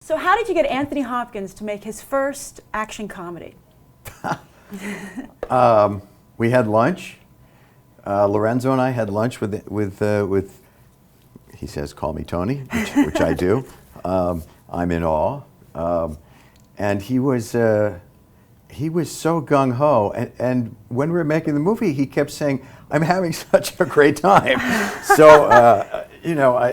So how did you get Anthony Hopkins to make his first action comedy? We had lunch. Lorenzo and I had lunch with he says, call me Tony, which I do. I'm in awe. And he was so gung-ho. And when we were making the movie, he kept saying, I'm having such a great time. So, you know, I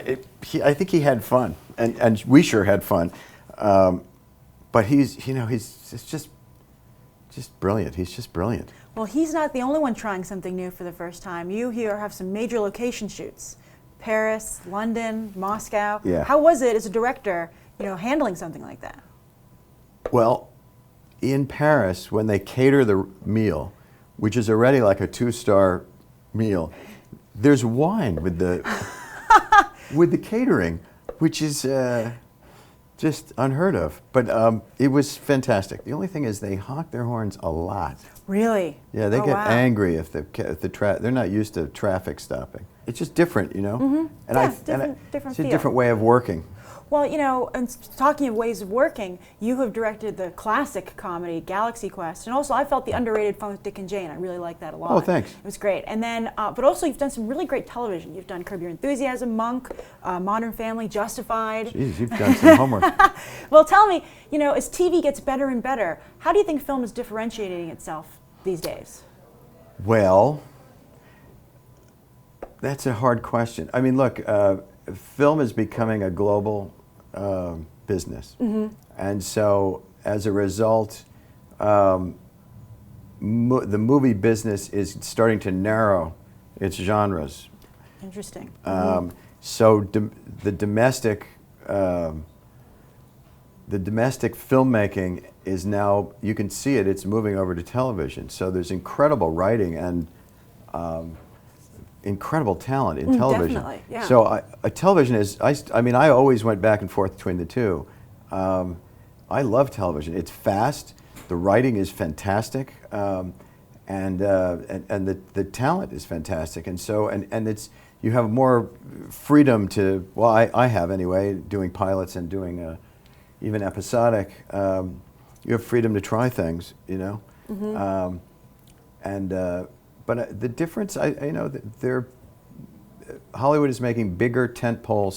think he had fun. And we sure had fun. But he's just brilliant. He's just brilliant. Well, he's not the only one trying something new for the first time. You here have some major location shoots. Paris, London, Moscow. Yeah. How was it as a director, you know, handling something like that? Well, in Paris, when they cater the meal, which is already like a 2-star meal, there's wine with the with the catering, which is just unheard of. But it was fantastic. The only thing is they honk their horns a lot. Really? Yeah, they Oh, get wow. angry if they're not used to traffic stopping. It's just different, you know. Mm-hmm. And Yeah, different it's a feel. different way of working. Well, you know, and talking of ways of working, you have directed the classic comedy Galaxy Quest, and also I felt the underrated Fun with Dick and Jane. I really liked that a lot. Oh, thanks. It was great. And then, but also you've done some really great television. You've done Curb Your Enthusiasm, Monk, Modern Family, Justified. Jeez, you've done some homework. Well, tell me, you know, as TV gets better and better, how do you think film is differentiating itself these days? Well, that's a hard question. I mean, look, film is becoming a global business. Mm-hmm. And so, as a result, the movie business is starting to narrow its genres. Interesting. So the domestic filmmaking is now, you can see it, it's moving over to television. So there's incredible writing and incredible talent in television. Definitely, yeah. So a television is, I mean, I always went back and forth between the two. I love television. It's fast, the writing is fantastic, and the talent is fantastic. And so, and it's, you have more freedom to, well, I have anyway, doing pilots and doing even episodic, you have freedom to try things, you know. Mm-hmm. But the difference, you know, Hollywood is making bigger tentpole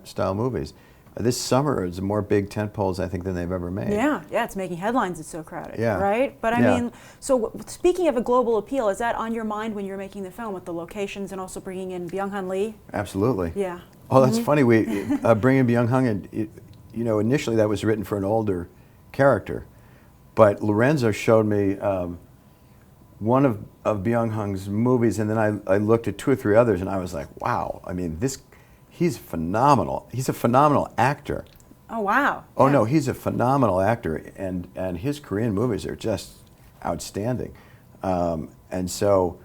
style movies. This summer is more big tentpoles, I think, than they've ever made. Yeah, it's making headlines. It's so crowded, Yeah. right? But I Yeah. mean, so speaking of a global appeal, is that on your mind when you're making the film with the locations and also bringing in Byung-hun Lee? Absolutely. Yeah. Oh, that's funny. We bringing Byung-hun in, you know, initially that was written for an older character, but Lorenzo showed me one of Byung-hun's movies, and then I looked at 2 or 3 others, and I was like, wow. I mean, he's phenomenal. He's a phenomenal actor. Oh, wow. Oh, Yeah. no, he's a phenomenal actor, and his Korean movies are just outstanding. And so,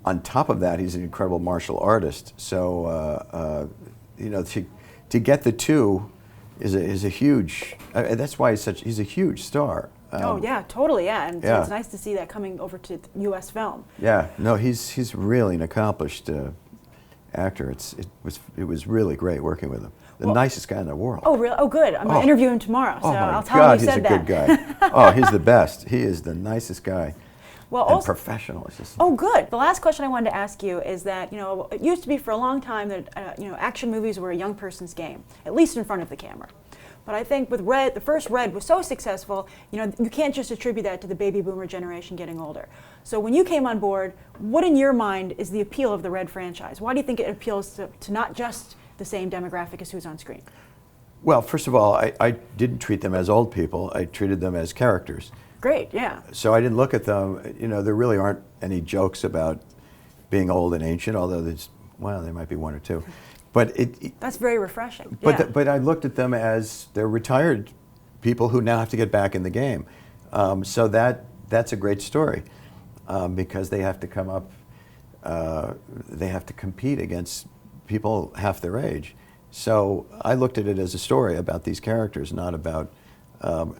on top of that, he's an incredible martial artist. So, you know, to get the two is a huge. That's why he's a huge star. Oh yeah, totally, yeah, and yeah. So it's nice to see that coming over to U.S. film. Yeah, no, he's really an accomplished actor. It was really great working with him. The nicest guy in the world. Oh really? Oh good. I'm gonna interview him tomorrow, so Oh my I'll tell God, him you said he's a that. good guy. Oh, he's the best. He is the nicest guy. Well, And also, professional. It's just, oh good. The last question I wanted to ask you is that, you know, it used to be for a long time that you know, action movies were a young person's game, at least in front of the camera. But I think with Red, the first Red was so successful, you know, you can't just attribute that to the baby boomer generation getting older. So when you came on board, what in your mind is the appeal of the Red franchise? Why do you think it appeals to not just the same demographic as who's on screen? well, first of all, I didn't treat them as old people. I treated them as characters. Great, yeah. So I didn't look at them, you know, there really aren't any jokes about being old and ancient, although there might be 1 or 2. But That's very refreshing. But Yeah. but I looked at them as they're retired people who now have to get back in the game. So that's a great story because they have to come up, they have to compete against people half their age. So I looked at it as a story about these characters, not about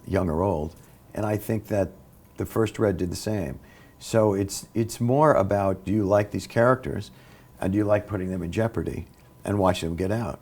young or old. And I think that the first Red did the same. So it's more about, do you like these characters and do you like putting them in jeopardy and watch them get out?